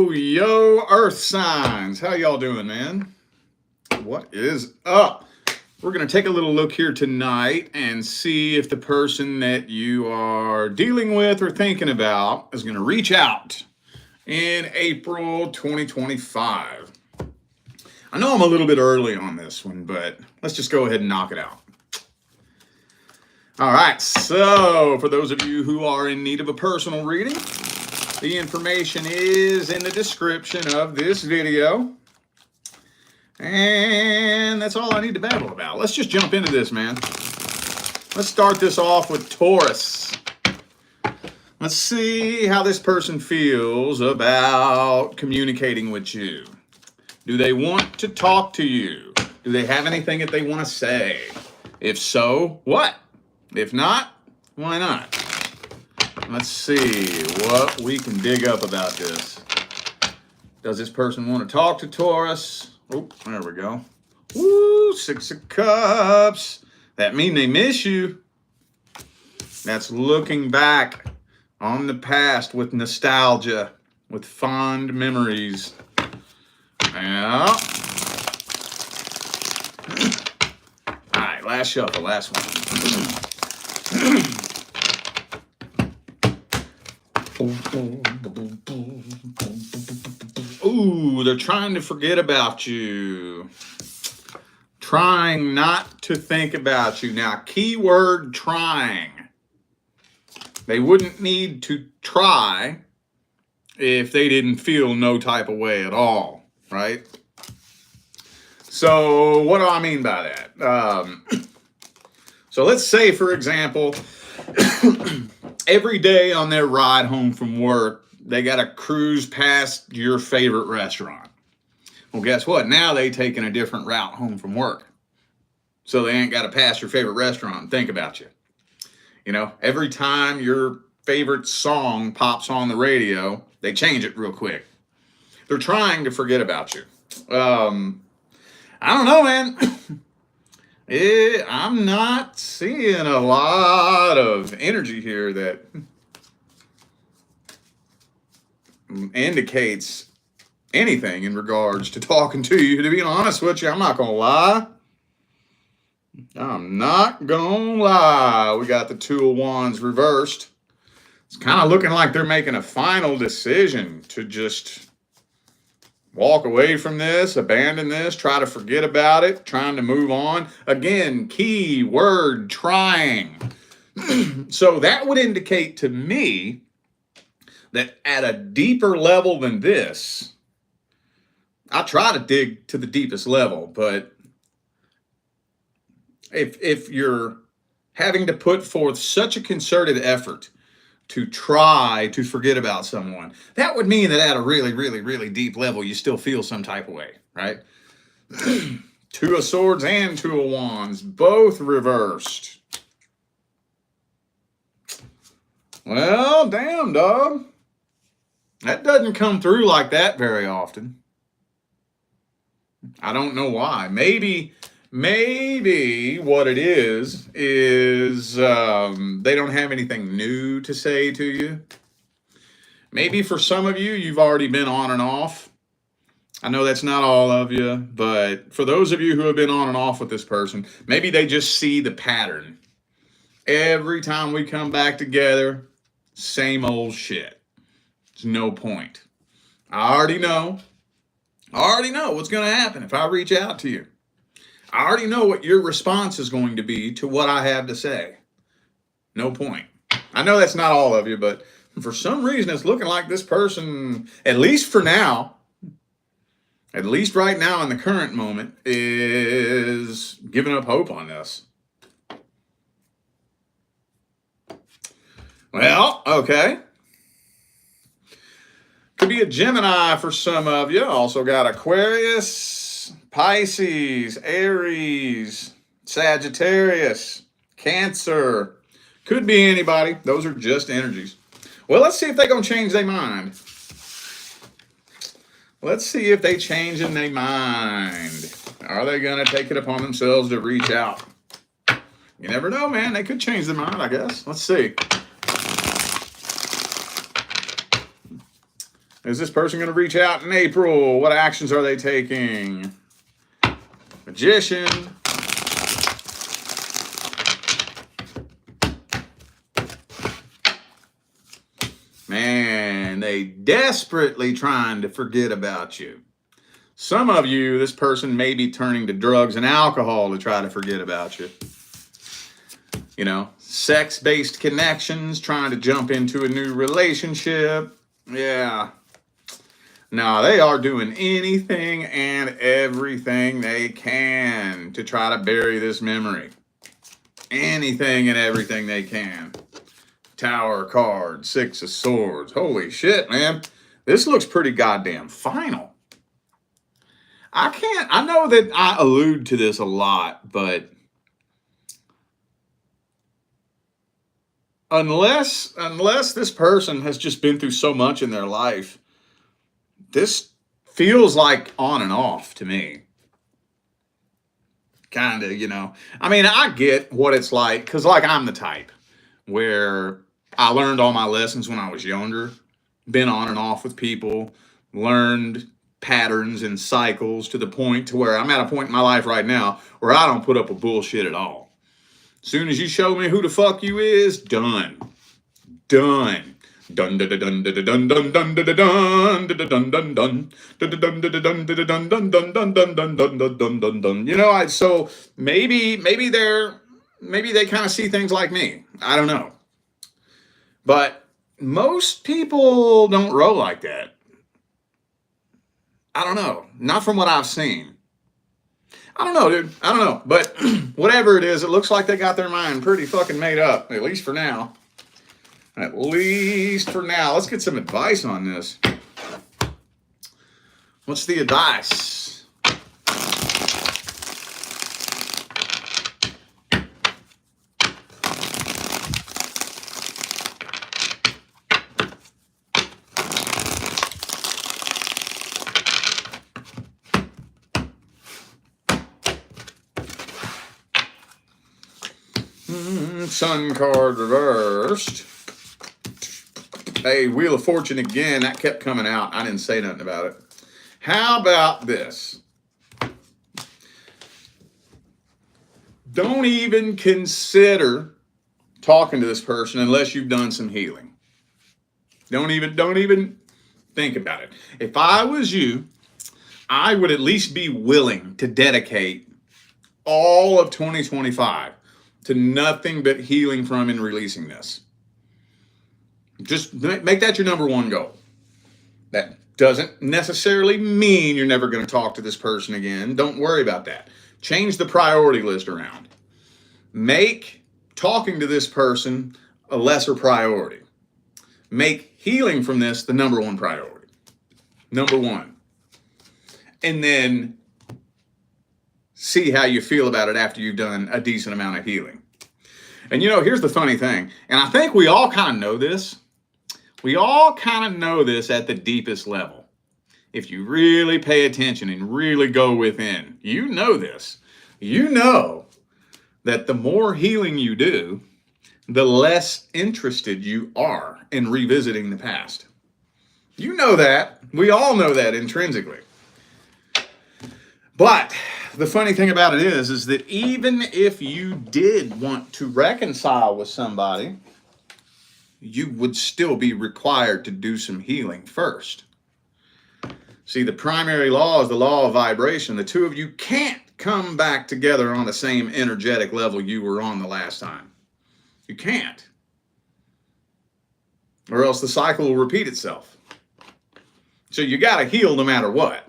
Yo, Earth signs. How y'all doing, man? What is up? We're going to take a little look here tonight and see if the person that you are dealing with or thinking about is going to reach out in April 2025. I know I'm a little bit early on this one, but let's just go ahead and knock it out. All right, so for those of you who are in need of a personal reading, the information is in the description of this video. And that's all I need to babble about. Let's just jump into this, man. Let's start this off with Taurus. Let's see how this person feels about communicating with you. Do they want to talk to you? Do they have anything that they want to say? If so, what? If not, why not? Let's see what we can dig up about this. Does this person want to talk to Taurus? Oh, there we go. Woo, 6 of Cups. That means they miss you. That's looking back on the past with nostalgia, with fond memories. Yeah. All right, last shuffle, last one. Ooh, they're trying to forget about you. Trying not to think about you. Now, keyword trying. They wouldn't need to try if they didn't feel no type of way at all, right? So, what do I mean by that? So, let's say, for example, every day on their ride home from work, they got to cruise past your favorite restaurant. Well, guess what? Now they taking a different route home from work. So they ain't got to pass your favorite restaurant and think about you. You know, every time your favorite song pops on the radio, they change it real quick. They're trying to forget about you. I don't know, man. I'm not seeing a lot of energy here that indicates anything in regards to talking to you. To be honest with you, I'm not going to lie. I'm not going to lie. We got the 2 of Wands reversed. It's kind of looking like they're making a final decision to just walk away from this, abandon this, try to forget about it, trying to move on. Again, key word, trying. So that would indicate to me that at a deeper level than this, I try to dig to the deepest level, but if you're having to put forth such a concerted effort to try to forget about someone, that would mean that at a really, really, really deep level, you still feel some type of way, right? 2 of Swords and 2 of Wands, both reversed. Well, damn, dog. That doesn't come through like that very often. I don't know why. Maybe what it is they don't have anything new to say to you. Maybe for some of you, you've already been on and off. I know that's not all of you, but for those of you who have been on and off with this person, maybe they just see the pattern. Every time we come back together, same old shit. There's no point. I already know what's going to happen if I reach out to you. I already know what your response is going to be to what I have to say. No point. I know that's not all of you, but for some reason it's looking like this person, at least for now, at least right now in the current moment, is giving up hope on this. Well, okay. Could be a Gemini for some of you. Also got Aquarius, Pisces, Aries, Sagittarius, Cancer. Could be anybody. Those are just energies. Well, let's see if they're going to change their mind. Let's see if they change in their mind. Are they going to take it upon themselves to reach out? You never know, man. They could change their mind, I guess. Let's see. Is this person going to reach out in April? What actions are they taking? Magician. Man, they desperately trying to forget about you. Some of you, this person may be turning to drugs and alcohol to try to forget about you. You know, sex-based connections, trying to jump into a new relationship. Yeah. No, they are doing anything and everything they can to try to bury this memory. Anything and everything they can. Tower card, 6 of Swords. Holy shit, man. This looks pretty goddamn final. I know that I allude to this a lot, but unless this person has just been through so much in their life, this feels like on and off to me. Kind of, you know. I mean, I get what it's like, because like I'm the type where I learned all my lessons when I was younger, been on and off with people, learned patterns and cycles to the point to where I'm at a point in my life right now where I don't put up with bullshit at all. As soon as you show me who the fuck you is, done. Done. Dun dun dun dun dun dun dun dun dun dun dun dun dun dun dun dun dun dun dun. You know, so maybe they kind of see things like me. I don't know. But most people don't roll like that. I don't know. Not from what I've seen. I don't know, dude. I don't know. But whatever it is, it looks like they got their mind pretty fucking made up, at least for now. At least for now. Let's get some advice on this. What's the advice? Sun card reversed. Hey, Wheel of Fortune again. That kept coming out. I didn't say nothing about it. How about this? Don't even consider talking to this person unless you've done some healing. Don't even think about it. If I was you, I would at least be willing to dedicate all of 2025 to nothing but healing from and releasing this. Just make that your number one goal. That doesn't necessarily mean you're never going to talk to this person again. Don't worry about that. Change the priority list around. Make talking to this person a lesser priority. Make healing from this the number one priority. Number one. And then see how you feel about it after you've done a decent amount of healing. And you know, here's the funny thing, and I think we all kind of know this. We all kind of know this at the deepest level. If you really pay attention and really go within, you know this. You know that the more healing you do, the less interested you are in revisiting the past. You know that. We all know that intrinsically. But the funny thing about it is that even if you did want to reconcile with somebody, you would still be required to do some healing first. See, the primary law is the law of vibration. The two of you can't come back together on the same energetic level you were on the last time. You can't. Or else the cycle will repeat itself. So you got to heal no matter what.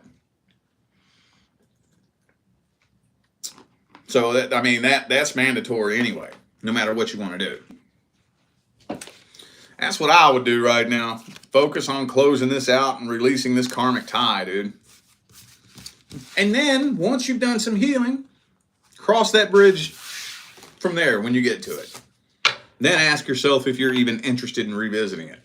So that's mandatory anyway, no matter what you want to do. That's what I would do right now. Focus on closing this out and releasing this karmic tie, dude. And then, once you've done some healing, cross that bridge from there when you get to it. Then ask yourself if you're even interested in revisiting it.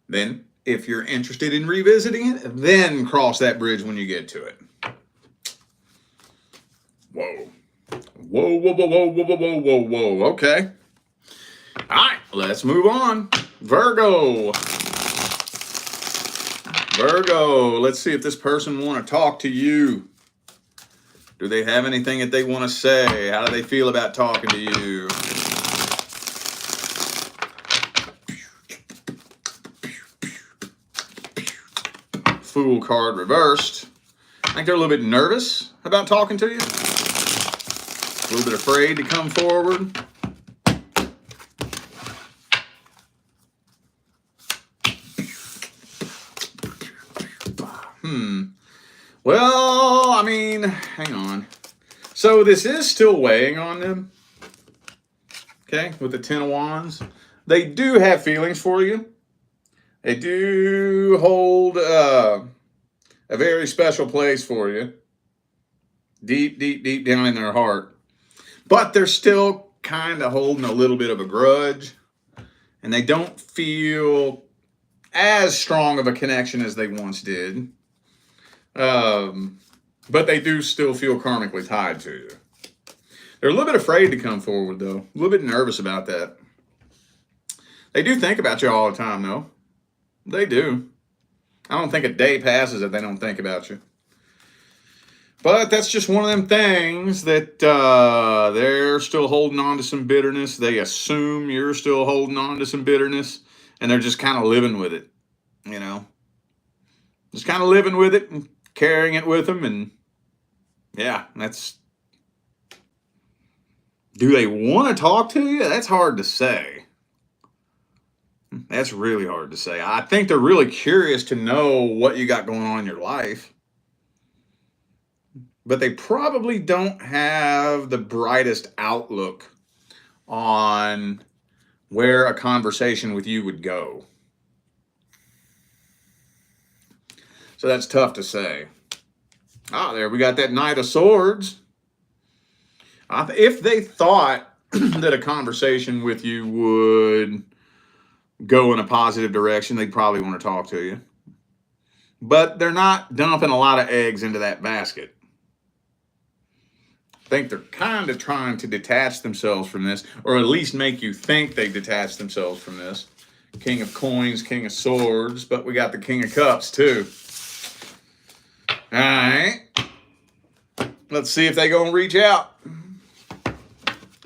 Then, if you're interested in revisiting it, then cross that bridge when you get to it. Whoa. Whoa, whoa, whoa, whoa, whoa, whoa, whoa, whoa. Okay. All right, let's move on. Virgo. Virgo, let's see if this person want to talk to you. Do they have anything that they want to say? How do they feel about talking to you? Fool card reversed. I think they're a little bit nervous about talking to you. A little bit afraid to come forward. Well, I mean, hang on. So this is still weighing on them. Okay, with the Ten of Wands. They do have feelings for you. They do hold a very special place for you. Deep, deep, deep down in their heart. But they're still kind of holding a little bit of a grudge. And they don't feel as strong of a connection as they once did. But they do still feel karmically tied to you. They're a little bit afraid to come forward, though. A little bit nervous about that. They do think about you all the time, though. They do. I don't think a day passes that they don't think about you. But that's just one of them things that they're still holding on to some bitterness. They assume you're still holding on to some bitterness. And they're just kind of living with it, you know. Just kind of living with it and carrying it with them. And yeah, that's... Do they want to talk to you? That's hard to say. That's really hard to say. I think they're really curious to know what you got going on in your life. But they probably don't have the brightest outlook on where a conversation with you would go. So that's tough to say. Ah, there we got that Knight of Swords. If they thought that a conversation with you would go in a positive direction, they'd probably want to talk to you. But they're not dumping a lot of eggs into that basket. I think they're kind of trying to detach themselves from this, or at least make you think they detach themselves from this. King of Coins, King of Swords, but we got the King of Cups too. All right. Let's see if they're going to reach out.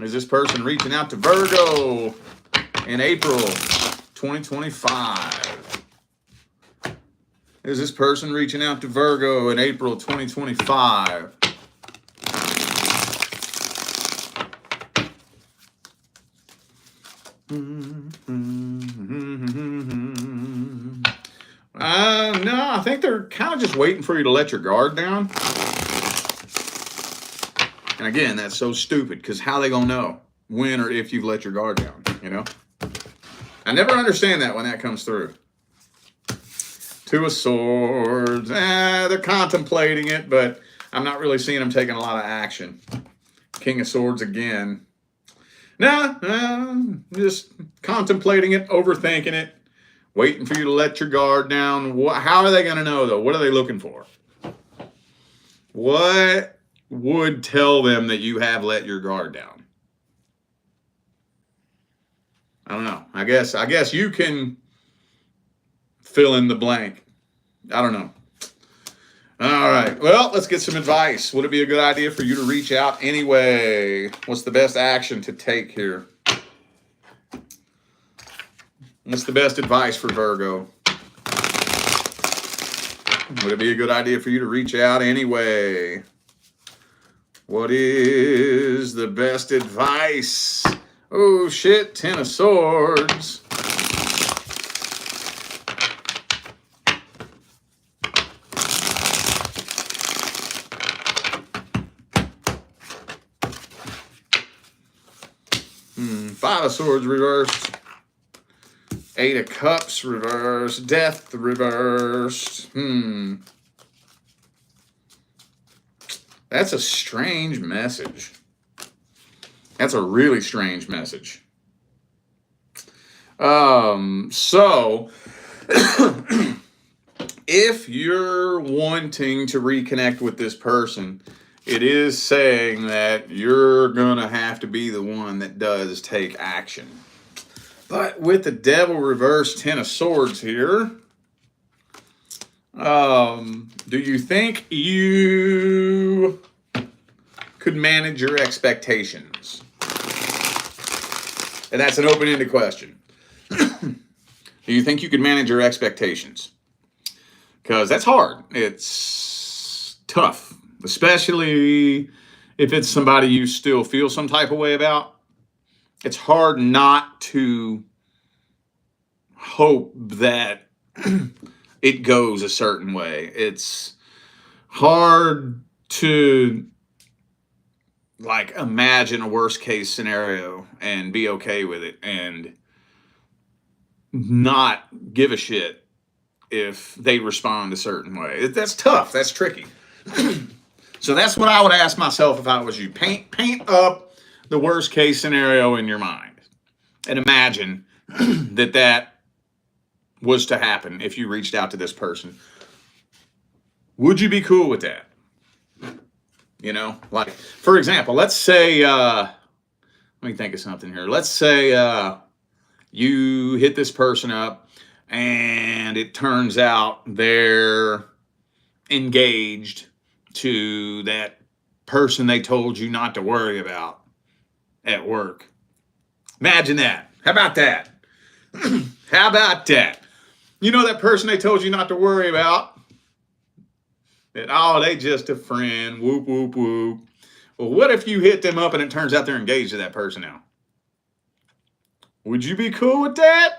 Is this person reaching out to Virgo in April 2025? Is this person reaching out to Virgo in April 2025? No, I think they're kind of just waiting for you to let your guard down. And again, that's so stupid, because how are they going to know when or if you've let your guard down, you know? I never understand that when that comes through. Two of Swords. They're contemplating it, but I'm not really seeing them taking a lot of action. King of Swords again. No, just contemplating it, overthinking it, waiting for you to let your guard down. How are they going to know, though? What are they looking for? What would tell them that you have let your guard down? I don't know. I guess you can fill in the blank. I don't know. All right. Well, let's get some advice. Would it be a good idea for you to reach out anyway? What's the best action to take here? What's the best advice for Virgo? Would it be a good idea for you to reach out anyway? What is the best advice? Oh, shit. Ten of Swords. Five of Swords reversed. Eight of Cups reversed. Death reversed. That's a strange message. That's a really strange message. So, if you're wanting to reconnect with this person, it is saying that you're going to have to be the one that does take action. But with the Devil reversed, Ten of Swords here, Do you think you could manage your expectations? And that's an open-ended question. Do you think you could manage your expectations? Because that's hard. It's tough, especially if it's somebody you still feel some type of way about. It's hard not to hope that it goes a certain way. It's hard to like imagine a worst case scenario and be okay with it and not give a shit if they respond a certain way. That's tough. That's tricky. So that's what I would ask myself if I was you. Paint up the worst case scenario in your mind and imagine that was to happen if you reached out to this person. Would you be cool with that? You know, like, for example, let's say, let me think of something here. Let's say you hit this person up and it turns out they're engaged to that person they told you not to worry about at work. Imagine that. How about that? How about that? You know that person they told you not to worry about? That, oh, they just a friend. Whoop, whoop, whoop. Well, what if you hit them up and it turns out they're engaged to that person now? Would you be cool with that?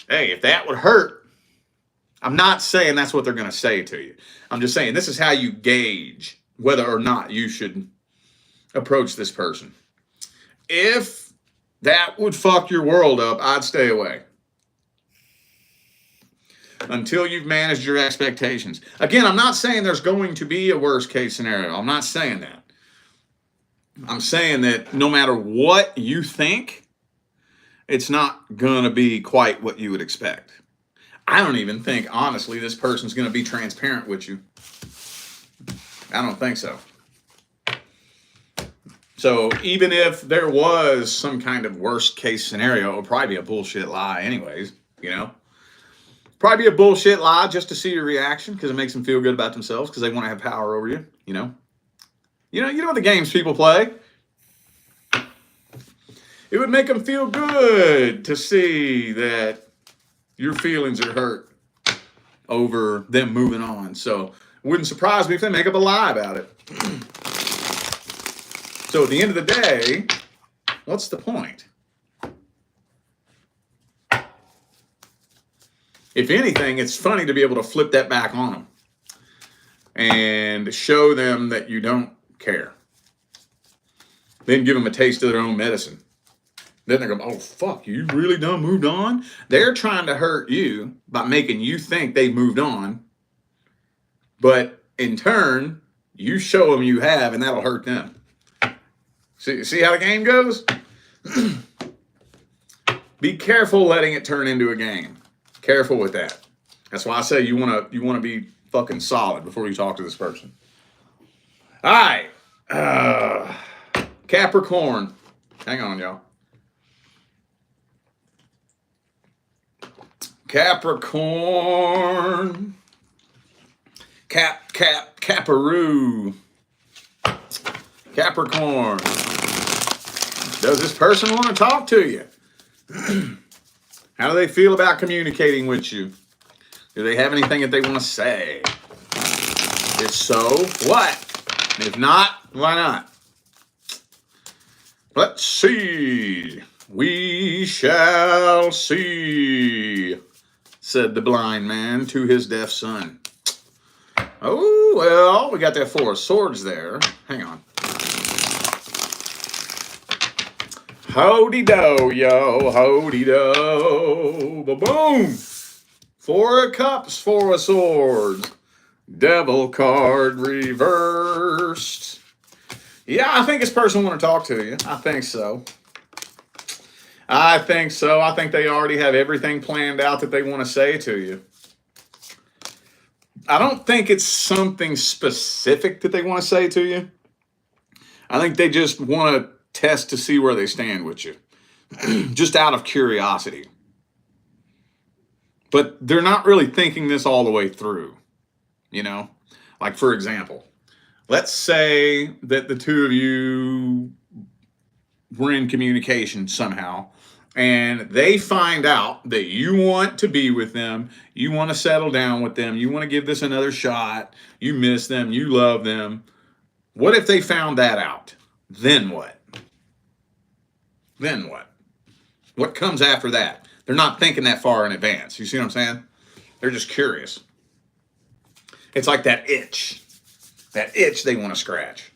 Hey, if that would hurt, I'm not saying that's what they're going to say to you. I'm just saying this is how you gauge whether or not you should approach this person. If that would fuck your world up, I'd stay away. Until you've managed your expectations. Again, I'm not saying there's going to be a worst case scenario. I'm not saying that. I'm saying that no matter what you think, it's not going to be quite what you would expect. I don't even think, honestly, this person's going to be transparent with you. I don't think so. So even if there was some kind of worst case scenario, it would probably be a bullshit lie anyways, you know? Probably be a bullshit lie just to see your reaction because it makes them feel good about themselves because they want to have power over you, you know? You know the games people play. It would make them feel good to see that your feelings are hurt over them moving on. So it wouldn't surprise me if they make up a lie about it. So at the end of the day, what's the point? If anything, it's funny to be able to flip that back on them and show them that you don't care. Then give them a taste of their own medicine. Then they're going, oh, fuck, you really done moved on? They're trying to hurt you by making you think they've moved on. But in turn, you show them you have, and that'll hurt them. See how the game goes? Be careful letting it turn into a game. Careful with that. That's why I say you want to be fucking solid before you talk to this person. All right. Capricorn. Hang on, y'all. Capricorn. Caparoo. Capricorn. Does this person want to talk to you? How do they feel about communicating with you? Do they have anything that they want to say? If so, what? If not, why not? Let's see. We shall see, said the blind man to his deaf son. Oh, well, we got that Four of Swords there. Hang on. Ho-de-do, yo, ho-de-do, ba-boom. Four of Cups, Four of Swords. Devil card reversed. Yeah, I think this person want to talk to you. I think so. I think they already have everything planned out that they want to say to you. I don't think it's something specific that they want to say to you. I think they just want to test to see where they stand with you. Just out of curiosity. But they're not really thinking this all the way through, you know? Like, for example, let's say that the two of you were in communication somehow, and they find out that you want to be with them, you want to settle down with them, you want to give this another shot, you miss them, you love them. What if they found that out? Then what? Then what? What comes after that? They're not thinking that far in advance. You see what I'm saying? They're just curious. It's like that itch. That itch they want to scratch.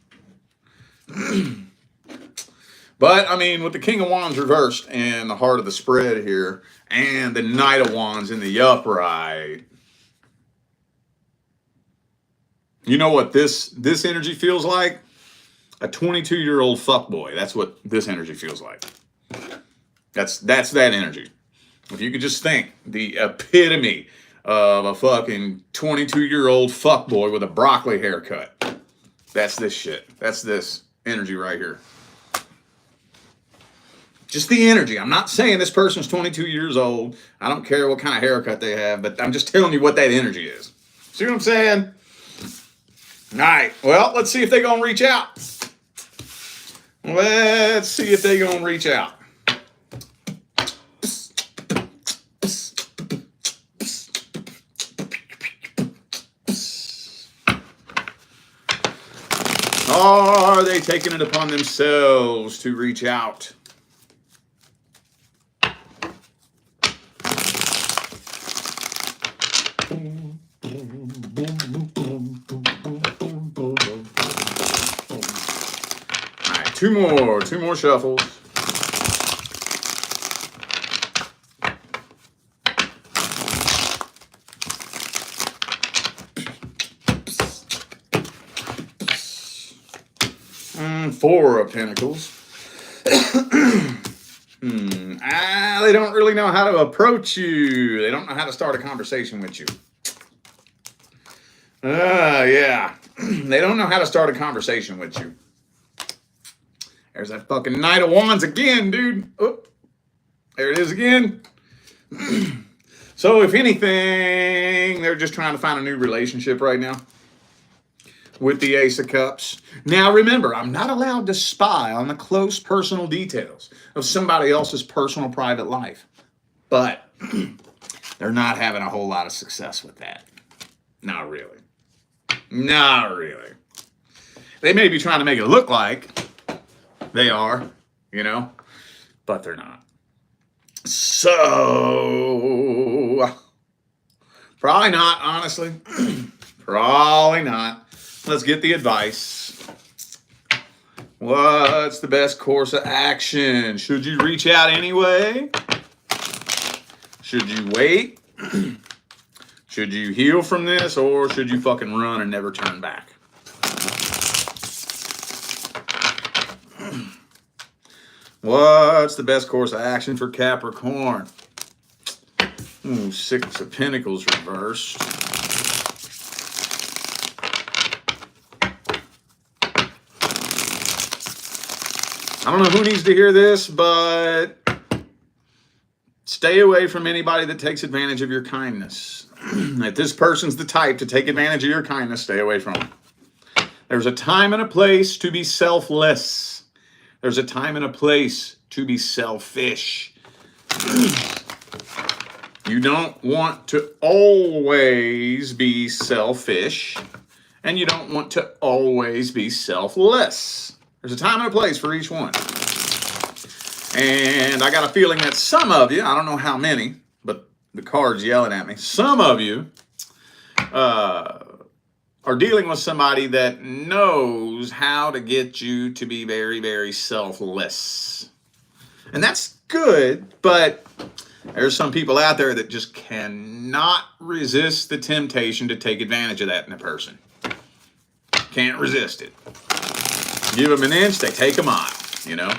But, I mean, with the King of Wands reversed and the heart of the spread here, and the Knight of Wands in the upright, you know what this energy feels like? A 22-year-old fuckboy. That's what this energy feels like. That's that energy. If you could just think, the epitome of a fucking 22-year-old fuckboy with a broccoli haircut. That's this shit. That's this energy right here. Just the energy. I'm not saying this person's 22 years old. I don't care what kind of haircut they have, but I'm just telling you what that energy is. See what I'm saying? All right. Well, let's see if they're going to reach out. Let's see if they're going to reach out. Are they taking it upon themselves to reach out? Two more shuffles. Four of Pentacles. They don't really know how to approach you. They don't know how to start a conversation with you. Yeah. They don't know how to start a conversation with you. There's that fucking Knight of Wands again, dude. Oh, there it is again. So if anything, they're just trying to find a new relationship right now with the Ace of Cups. Now remember, I'm not allowed to spy on the close personal details of somebody else's personal private life. But they're not having a whole lot of success with that. Not really. Not really. They may be trying to make it look like they are, you know, but they're not. So, probably not, honestly. Probably not. Let's get the advice. What's the best course of action? Should you reach out anyway? Should you wait? Should you heal from this, or should you fucking run and never turn back? What's the best course of action for Capricorn? Ooh, Six of Pentacles reversed. I don't know who needs to hear this, but stay away from anybody that takes advantage of your kindness. If this person's the type to take advantage of your kindness, stay away from them. There's a time and a place to be selfless. There's a time and a place to be selfish. You don't want to always be selfish, and you don't want to always be selfless. There's a time and a place for each one. And I got a feeling that some of you, I don't know how many, but the card's yelling at me, some of you are dealing with somebody that knows how to get you to be very, very selfless. And that's good, but there's some people out there that just cannot resist the temptation to take advantage of that in a person. Can't resist it. Give them an inch, they take a mile, you know?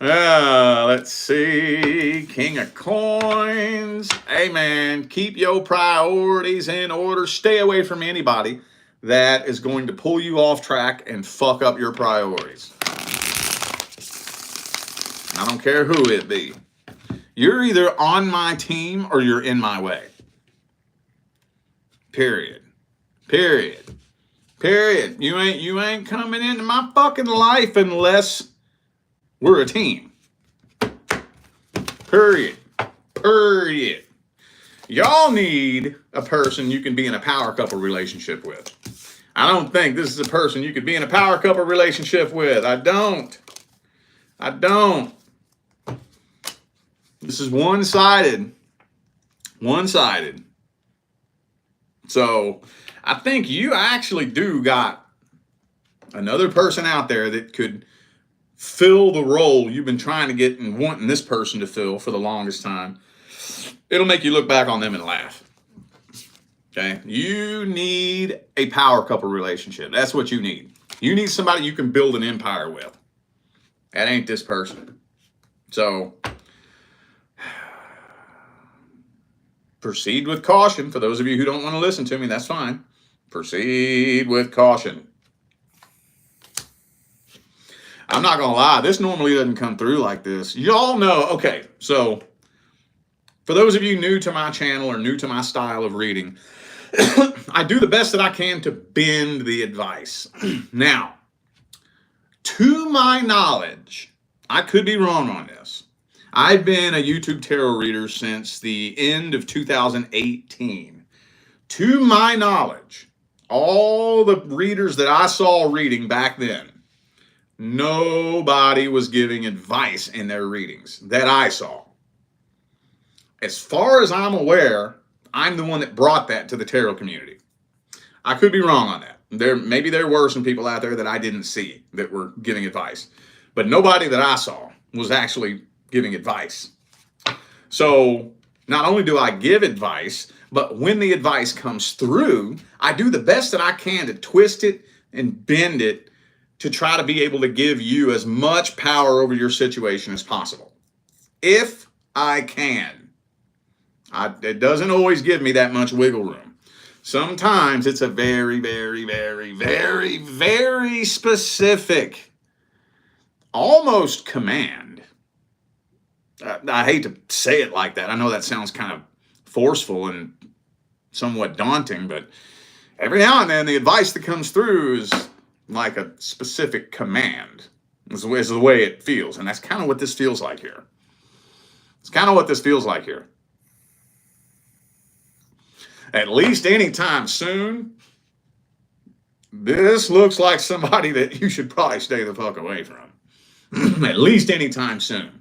Let's see. King of Coins. Hey, man, keep your priorities in order. Stay away from anybody that is going to pull you off track and fuck up your priorities. I don't care who it be. You're either on my team or you're in my way. Period. Period. Period. You ain't coming into my fucking life unless we're a team. Period. Period. Y'all need a person you can be in a power couple relationship with. I don't think this is a person you could be in a power couple relationship with. I don't. This is one-sided. One-sided. So I think you actually do got another person out there that could fill the role you've been trying to get and wanting this person to fill for the longest time. It'll make you look back on them and laugh. Okay? You need a power couple relationship. That's what you need. You need somebody you can build an empire with. That ain't this person. So proceed with caution. For those of you who don't want to listen to me, that's fine. Proceed with caution. I'm not going to lie. This normally doesn't come through like this. Y'all know. Okay, so for those of you new to my channel or new to my style of reading, I do the best that I can to bend the advice. Now, to my knowledge, I could be wrong on this. I've been a YouTube tarot reader since the end of 2018. To my knowledge, all the readers that I saw reading back then, nobody was giving advice in their readings that I saw. As far as I'm aware, I'm the one that brought that to the tarot community. I could be wrong on that. Maybe there were some people out there that I didn't see that were giving advice, but nobody that I saw was actually giving advice. So not only do I give advice, but when the advice comes through, I do the best that I can to twist it and bend it to try to be able to give you as much power over your situation as possible. If I can. It doesn't always give me that much wiggle room. Sometimes it's a very, very, very, very, very specific, almost command. I hate to say it like that. I know that sounds kind of forceful and somewhat daunting, but every now and then the advice that comes through is like a specific command. Is the way it feels. And that's kind of what this feels like here. It's kind of what this feels like here. At least anytime soon, this looks like somebody that you should probably stay the fuck away from. At least anytime soon.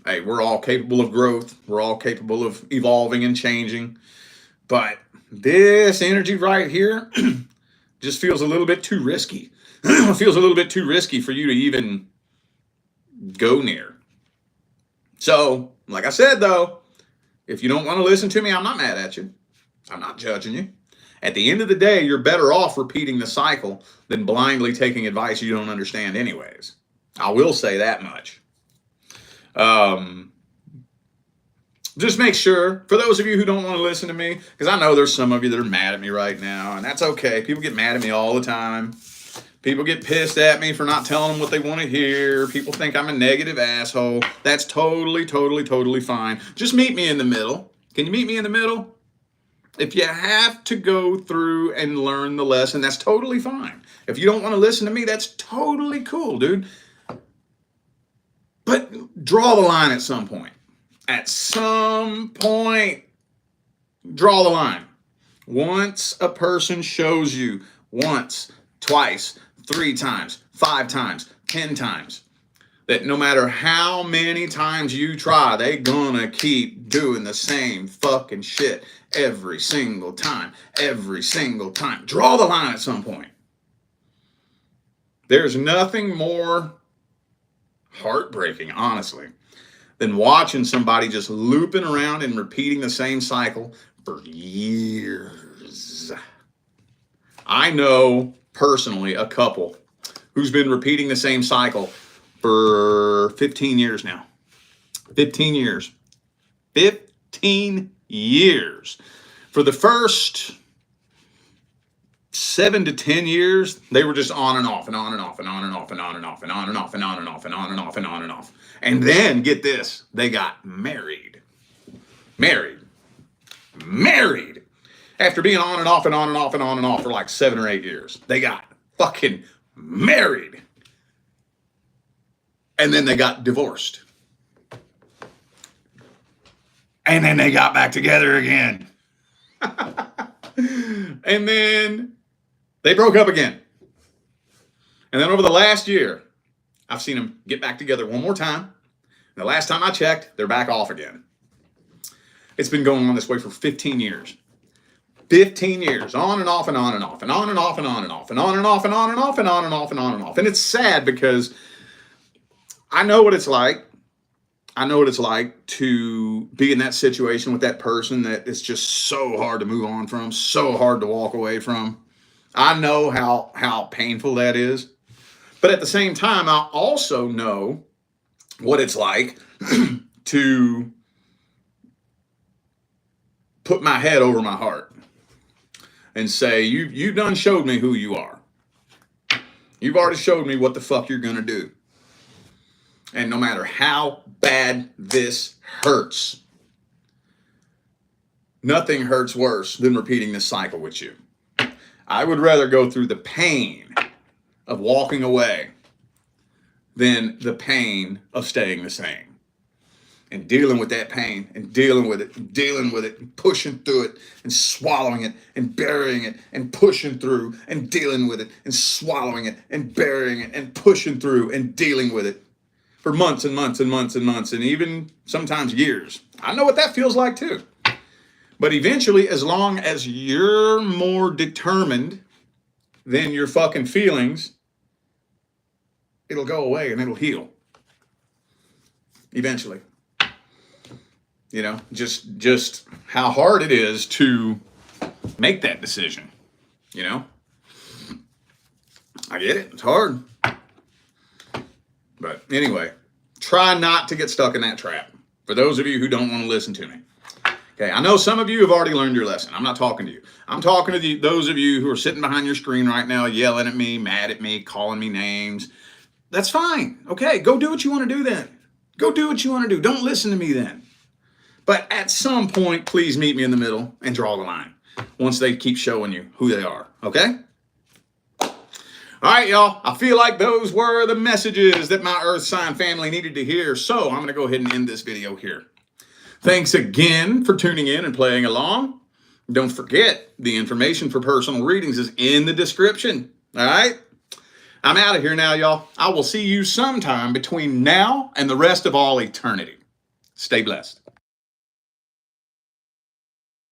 Hey, we're all capable of growth. We're all capable of evolving and changing. But this energy right here just feels a little bit too risky. It feels a little bit too risky for you to even go near. So, like I said, though, if you don't want to listen to me, I'm not mad at you. I'm not judging you. At the end of the day, you're better off repeating the cycle than blindly taking advice you don't understand anyways. I will say that much. Just make sure, for those of you who don't want to listen to me, because I know there's some of you that are mad at me right now, and that's okay. People get mad at me all the time. People get pissed at me for not telling them what they want to hear. People think I'm a negative asshole. That's totally, totally, totally fine. Just meet me in the middle. Can you meet me in the middle? If you have to go through and learn the lesson, that's totally fine. If you don't want to listen to me, that's totally cool, dude. But draw the line at some point. At some point, draw the line. Once a person shows you once, twice, 3 times, 5 times, 10 times, that no matter how many times you try, they gonna keep doing the same fucking shit every single time, every single time. Draw the line at some point. There's nothing more heartbreaking, honestly, than watching somebody just looping around and repeating the same cycle for years. I know personally a couple who's been repeating the same cycle for 15 years now. 15 years. 15 years. For the first 7 to 10 years, they were just on and off and on and off and on and off and on and off and on and off and on and off and on and off and on and off. And then, get this, they got married. Married. After being on and off and on and off and on and off for like 7 or 8 years. They got fucking married. And then they got divorced. And then they got back together again. And then they broke up again. And then over the last year, I've seen them get back together one more time. And the last time I checked, they're back off again. It's been going on this way for 15 years. 15 years, on and off and on and off and on and off and on and off and on and off and on and off and on and off and on and off. And it's sad because I know what it's like. I know what it's like to be in that situation with that person that it's just so hard to move on from, so hard to walk away from. I know how painful that is. But at the same time, I also know what it's like to put my head over my heart and say, you done showed me who you are. You've already showed me what the fuck you're going to do. And no matter how bad this hurts, nothing hurts worse than repeating this cycle with you. I would rather go through the pain of walking away than the pain of staying the same. And dealing with that pain and dealing with it and pushing through it and swallowing it and burying it and pushing through and dealing with it and swallowing it and burying it and pushing through and dealing with it for months and months and months and months and even sometimes years. I know what that feels like too. But eventually, as long as you're more determined than your fucking feelings, it'll go away and it'll heal. Eventually. You know, just how hard it is to make that decision. You know? I get it. It's hard. But anyway, try not to get stuck in that trap. For those of you who don't want to listen to me. Okay, I know some of you have already learned your lesson. I'm not talking to you. I'm talking to those of you who are sitting behind your screen right now, yelling at me, mad at me, calling me names. That's fine. Okay, go do what you want to do then. Go do what you want to do. Don't listen to me then. But at some point, please meet me in the middle and draw the line once they keep showing you who they are. Okay? All right, y'all. I feel like those were the messages that my Earth sign family needed to hear. So I'm going to go ahead and end this video here. Thanks again for tuning in and playing along. Don't forget, the information for personal readings is in the description. All right? I'm out of here now, y'all. I will see you sometime between now and the rest of all eternity. Stay blessed.